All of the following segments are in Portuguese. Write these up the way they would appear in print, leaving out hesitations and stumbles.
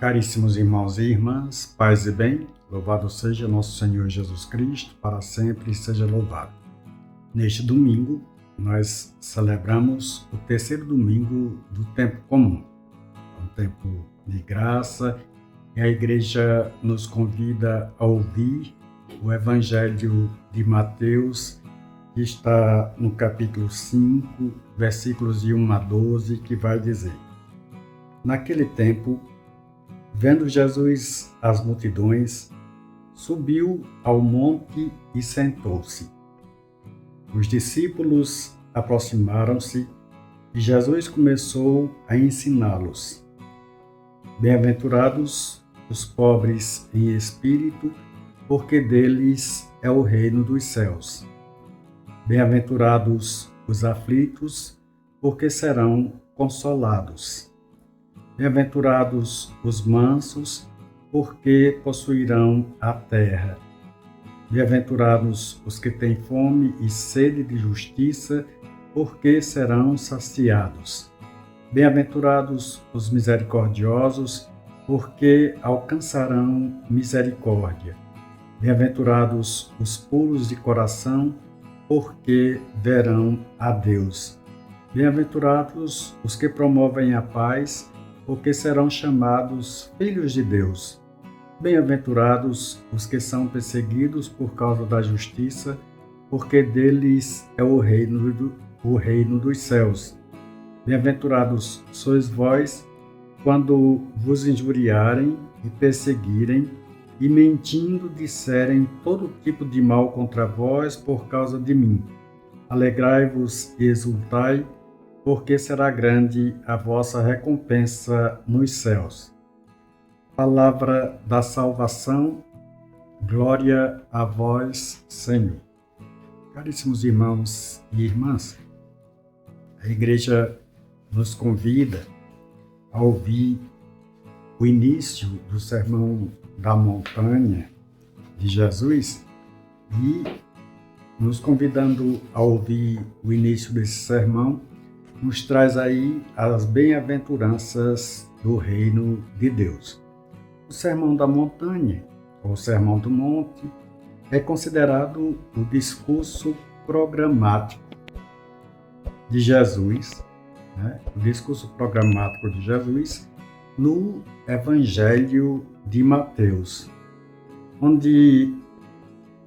Caríssimos irmãos e irmãs, paz e bem, louvado seja nosso Senhor Jesus Cristo, para sempre seja louvado. Neste domingo, nós celebramos o terceiro domingo do tempo comum, um tempo de graça, e a igreja nos convida a ouvir o Evangelho de Mateus, que está no capítulo 5, versículos de 1 a 12, que vai dizer: Naquele tempo, vendo Jesus as multidões, subiu ao monte e sentou-se. Os discípulos aproximaram-se e Jesus começou a ensiná-los. Bem-aventurados os pobres em espírito, porque deles é o reino dos céus. Bem-aventurados os aflitos, porque serão consolados. Bem-aventurados os mansos, porque possuirão a terra. Bem-aventurados os que têm fome e sede de justiça, porque serão saciados. Bem-aventurados os misericordiosos, porque alcançarão misericórdia. Bem-aventurados os puros de coração, porque verão a Deus. Bem-aventurados os que promovem a paz, porque serão chamados filhos de Deus. Bem-aventurados os que são perseguidos por causa da justiça, porque deles é o reino dos céus. Bem-aventurados sois vós, quando vos injuriarem e perseguirem, e mentindo disserem todo tipo de mal contra vós por causa de mim. Alegrai-vos e exultai, porque será grande a vossa recompensa nos céus. Palavra da salvação, glória a vós, Senhor. Caríssimos irmãos e irmãs, a igreja nos convida a ouvir o início do Sermão da Montanha de Jesus e, nos convidando a ouvir o início desse sermão, nos traz aí as bem-aventuranças do reino de Deus. O Sermão da Montanha, ou Sermão do Monte, é considerado o discurso programático de Jesus, o discurso programático de Jesus no Evangelho de Mateus, onde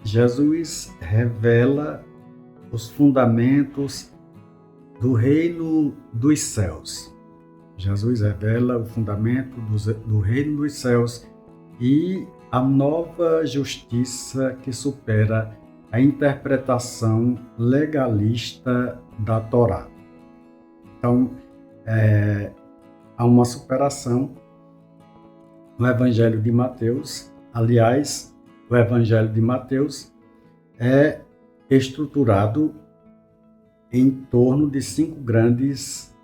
Jesus revela os fundamentos do reino dos céus. Jesus revela o fundamento do reino dos céus e a nova justiça que supera a interpretação legalista da Torá. Então, há uma superação no Evangelho de Mateus. Aliás, o Evangelho de Mateus é estruturado em torno de 5 grandes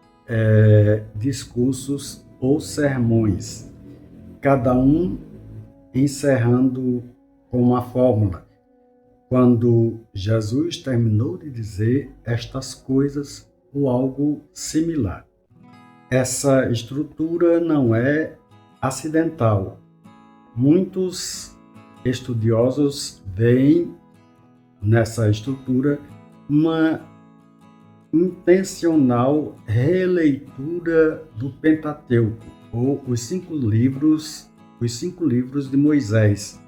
discursos ou sermões, cada um encerrando com uma fórmula. Quando Jesus terminou de dizer estas coisas ou algo similar. Essa estrutura não é acidental. Muitos estudiosos veem nessa estrutura uma intencional releitura do Pentateuco, ou os 5 livros de Moisés,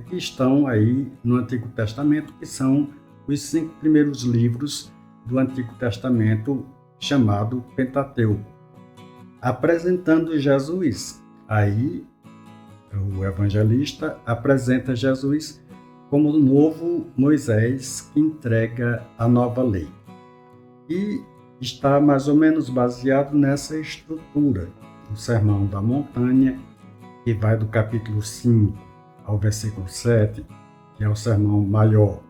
que estão aí no Antigo Testamento, que são os 5 primeiros livros do Antigo Testamento, chamado Pentateuco, apresentando Jesus. Aí o evangelista apresenta Jesus como o novo Moisés que entrega a nova lei. E está mais ou menos baseado nessa estrutura. O Sermão da Montanha, que vai do capítulo 5 ao versículo 7, que é o sermão maior,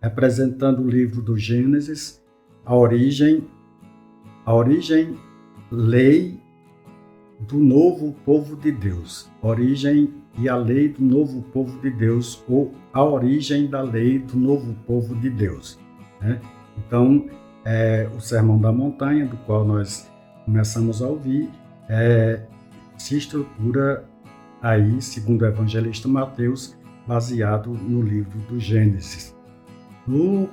representando o livro do Gênesis, a origem, lei do novo povo de Deus, origem e a lei do novo povo de Deus, ou a origem da lei do novo povo de Deus. Então, o Sermão da Montanha, do qual nós começamos a ouvir, se estrutura aí, segundo o evangelista Mateus, baseado no livro do Gênesis. No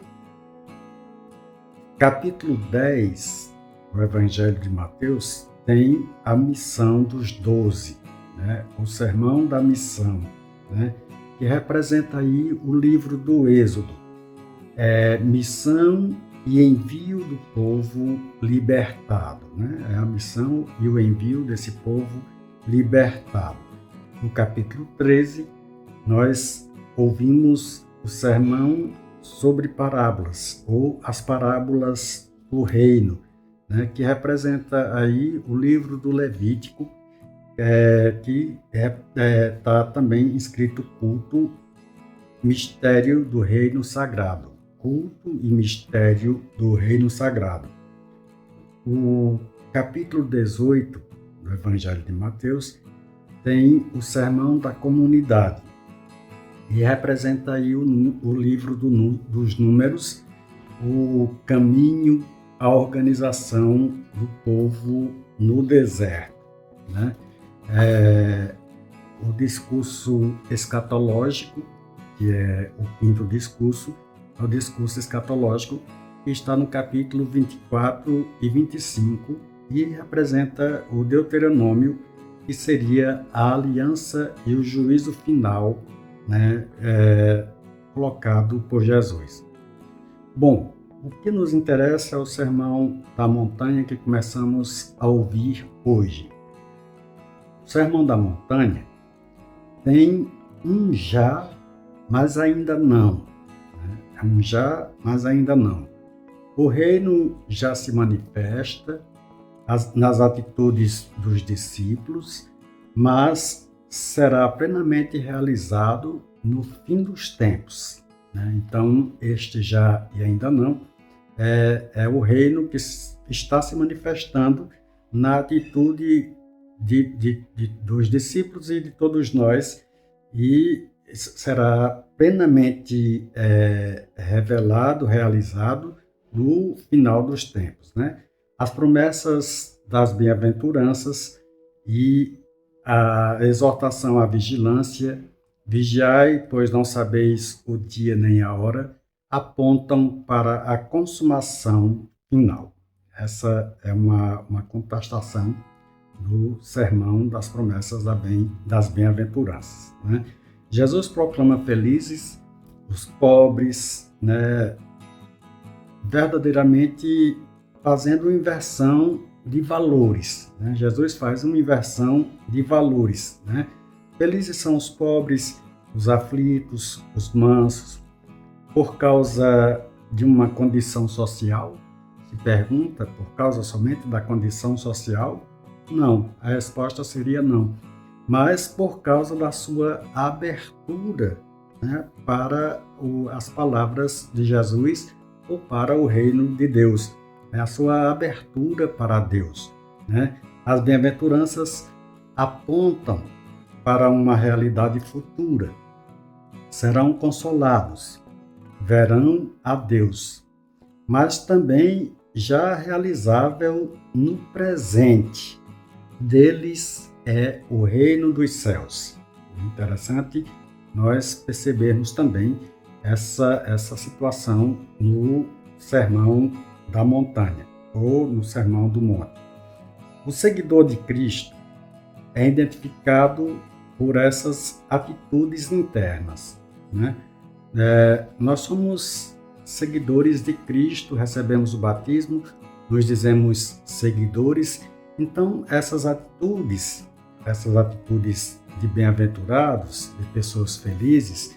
capítulo 10 do Evangelho de Mateus, tem a missão dos 12, né? O sermão da missão, né? Que representa aí o livro do Êxodo. Missão e envio do povo libertado, né? É a missão e o envio desse povo libertado. No capítulo 13, nós ouvimos o sermão sobre parábolas, ou as parábolas do reino, né? Que representa aí o livro do Levítico, que está também escrito culto, mistério do reino sagrado. Culto e mistério do reino sagrado. O capítulo 18 do Evangelho de Mateus tem o sermão da comunidade e representa aí o livro dos números, o caminho, a organização do povo no deserto, né? O discurso escatológico, que é o quinto discurso, é o discurso escatológico, que está no capítulo 24 e 25 e representa o Deuteronômio, que seria a aliança e o juízo final, né, colocado por Jesus. Bom, o que nos interessa é o Sermão da Montanha que começamos a ouvir hoje. O Sermão da Montanha tem um já, mas ainda não. É um já, mas ainda não. O reino já se manifesta nas atitudes dos discípulos, mas será plenamente realizado no fim dos tempos, né? Então, este já e ainda não é o reino que está se manifestando na atitude dos discípulos e de todos nós, e será plenamente revelado, realizado no final dos tempos, né? As promessas das bem-aventuranças e a exortação à vigilância, vigiai, pois não sabeis o dia nem a hora, apontam para a consumação final. Essa é uma contestação do sermão das promessas das bem-aventuranças, né? Jesus proclama felizes os pobres, né? Verdadeiramente fazendo inversão de valores, né? Jesus faz uma inversão de valores, né? Felizes são os pobres, os aflitos, os mansos, por causa de uma condição social? Se pergunta, por causa somente da condição social? Não, a resposta seria não, mas por causa da sua abertura, né, para as palavras de Jesus ou para o reino de Deus, a sua abertura para Deus, né? As bem-aventuranças apontam para uma realidade futura. Serão consolados, verão a Deus, mas também já realizável no presente. Deles é o reino dos céus. Interessante nós percebermos também essa situação no Sermão da Montanha, ou no Sermão do Monte. O seguidor de Cristo é identificado por essas atitudes internas, né? Nós somos seguidores de Cristo, recebemos o batismo, nos dizemos seguidores. Então, essas atitudes de bem-aventurados, de pessoas felizes,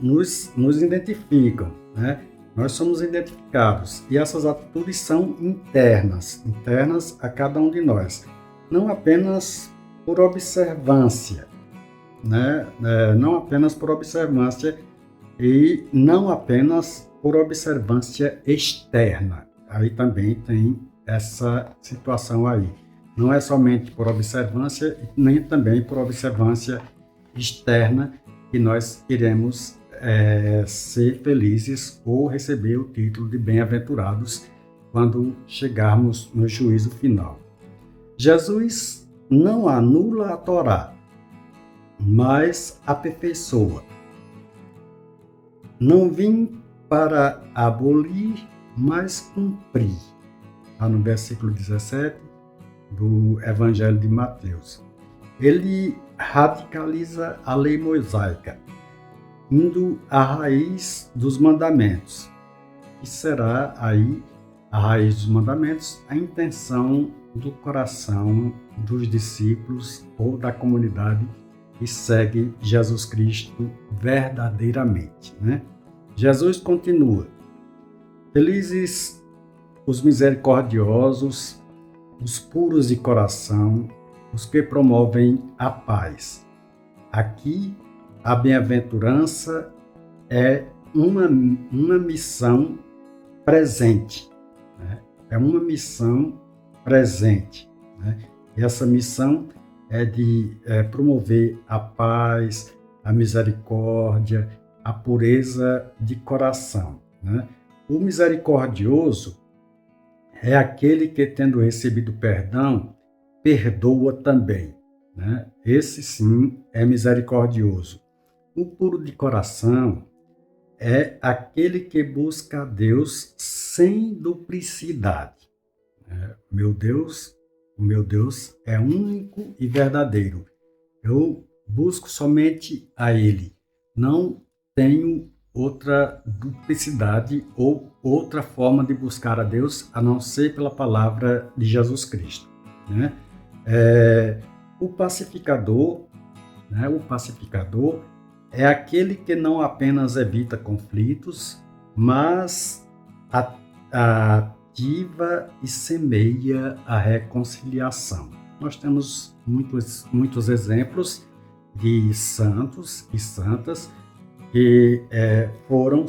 nos identificam, né? Nós somos identificados e essas atitudes são internas a cada um de nós, não apenas por observância, né? Não apenas por observância e não apenas por observância externa. Aí também tem essa situação aí. Não é somente por observância, nem também por observância externa que nós iremos ser felizes ou receber o título de bem-aventurados quando chegarmos no juízo final. Jesus não anula a Torá, mas aperfeiçoa. Não vim para abolir, mas cumprir. Está no versículo 17 do Evangelho de Mateus. Ele radicaliza a lei mosaica, indo à raiz dos mandamentos, que será aí a raiz dos mandamentos, a intenção do coração dos discípulos ou da comunidade que segue Jesus Cristo verdadeiramente, né? Jesus continua: felizes os misericordiosos, os puros de coração, os que promovem a paz. Aqui, a bem-aventurança é uma missão presente, né? É uma missão presente, né? E essa missão é de promover a paz, a misericórdia, a pureza de coração, né? O misericordioso é aquele que, tendo recebido perdão, perdoa também, né? Esse sim é misericordioso. O puro de coração é aquele que busca a Deus sem duplicidade. O meu Deus é único e verdadeiro. Eu busco somente a Ele. Não tenho outra duplicidade ou outra forma de buscar a Deus a não ser pela palavra de Jesus Cristo, né? O pacificador, né? O pacificador é aquele que não apenas evita conflitos, mas ativa e semeia a reconciliação. Nós temos muitos exemplos de santos e santas que foram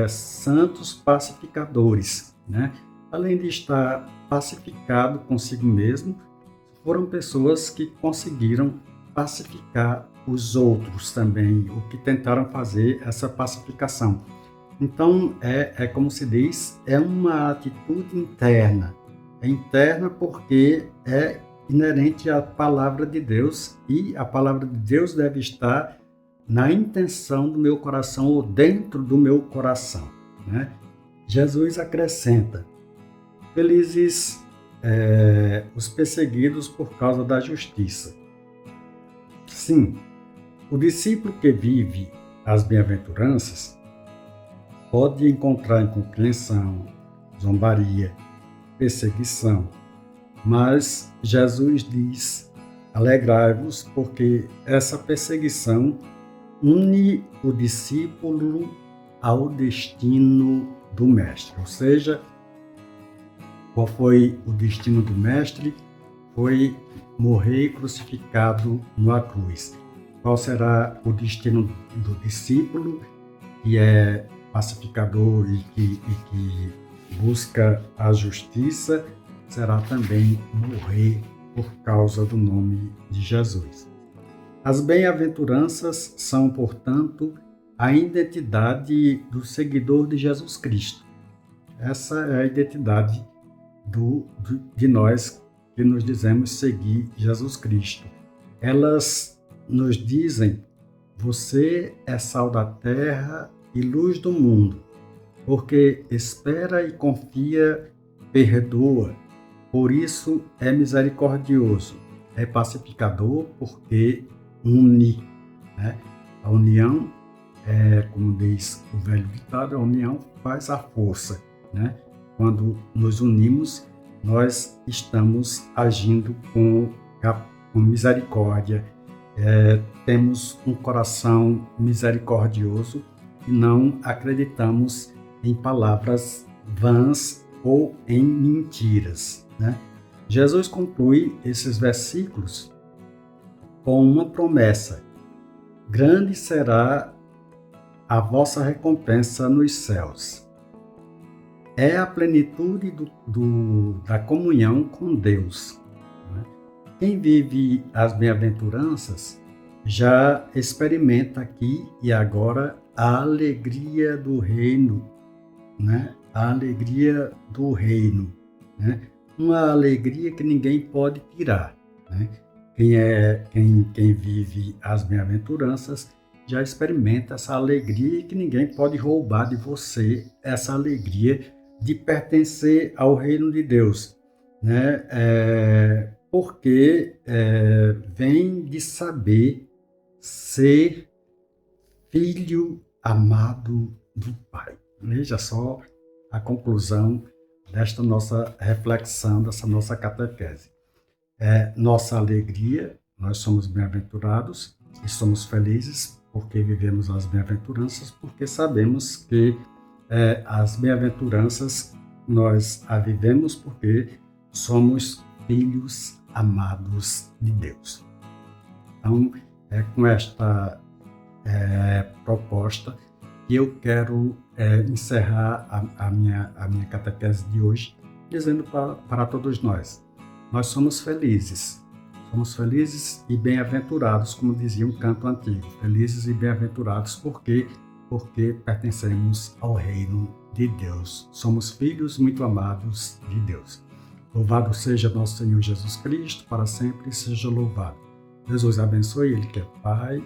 santos pacificadores, né? Além de estar pacificado consigo mesmo, foram pessoas que conseguiram pacificar os outros também, o que tentaram fazer essa pacificação. Então, como se diz, é uma atitude interna. É interna porque é inerente à palavra de Deus, e a palavra de Deus deve estar na intenção do meu coração ou dentro do meu coração, né? Jesus acrescenta: felizes os perseguidos por causa da justiça. Sim, o discípulo que vive as bem-aventuranças pode encontrar incompreensão, zombaria, perseguição, mas Jesus diz: alegrai-vos, porque essa perseguição une o discípulo ao destino do Mestre. Ou seja, qual foi o destino do Mestre? Foi morrer crucificado numa cruz. Qual será o destino do discípulo, que é pacificador e que busca a justiça? Será também morrer por causa do nome de Jesus. As bem-aventuranças são, portanto, a identidade do seguidor de Jesus Cristo. Essa é a identidade de nós que nos dizemos seguir Jesus Cristo. Elas nos dizem: você é sal da terra e luz do mundo, porque espera e confia, perdoa, por isso é misericordioso, é pacificador, porque une, né? A união, como diz o velho ditado, a união faz a força, né? Quando nos unimos, nós estamos agindo com misericórdia, temos um coração misericordioso e não acreditamos em palavras vãs ou em mentiras, né? Jesus conclui esses versículos com uma promessa: grande será a vossa recompensa nos céus. É a plenitude da comunhão com Deus, né? Quem vive as bem-aventuranças já experimenta aqui e agora a alegria do reino, né? A alegria do reino, né? Uma alegria que ninguém pode tirar, né? Quem vive as bem-aventuranças já experimenta essa alegria e que ninguém pode roubar de você essa alegria de pertencer ao reino de Deus, né? Porque vem de saber ser filho amado do Pai. Veja só a conclusão desta nossa reflexão, dessa nossa catequese. Nossa alegria, nós somos bem-aventurados e somos felizes porque vivemos as bem-aventuranças, porque sabemos que as bem-aventuranças nós a vivemos porque somos filhos amados de Deus. Então, é com esta proposta que eu quero encerrar a minha catequese de hoje, dizendo para todos nós somos felizes e bem-aventurados, como dizia um canto antigo, felizes e bem-aventurados porque pertencemos ao reino de Deus, somos filhos muito amados de Deus. Louvado seja nosso Senhor Jesus Cristo, para sempre seja louvado. Deus os abençoe, Ele que é Pai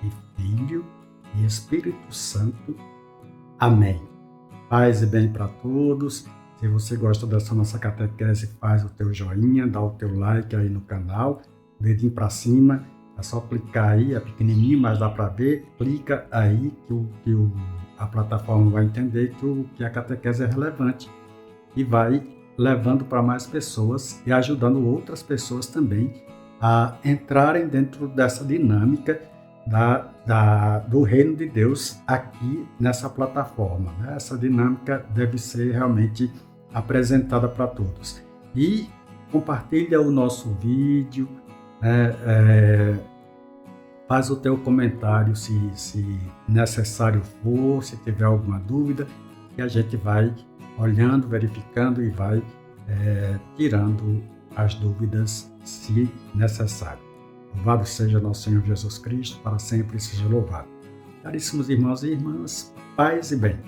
e Filho e Espírito Santo. Amém. Paz e bem para todos. Se você gosta dessa nossa catequese, faz o teu joinha, dá o teu like aí no canal, dedinho para cima, é só clicar aí, é pequenininho, mas dá para ver, clica aí que a plataforma vai entender que a catequese é relevante e vai levando para mais pessoas e ajudando outras pessoas também a entrarem dentro dessa dinâmica do reino de Deus aqui nessa plataforma, né? Essa dinâmica deve ser realmente apresentada para todos. E compartilha o nosso vídeo, faz o teu comentário se necessário for, se tiver alguma dúvida, que a gente vai olhando, verificando e vai tirando as dúvidas se necessário. Louvado seja nosso Senhor Jesus Cristo, para sempre seja louvado. Caríssimos irmãos e irmãs, paz e bem.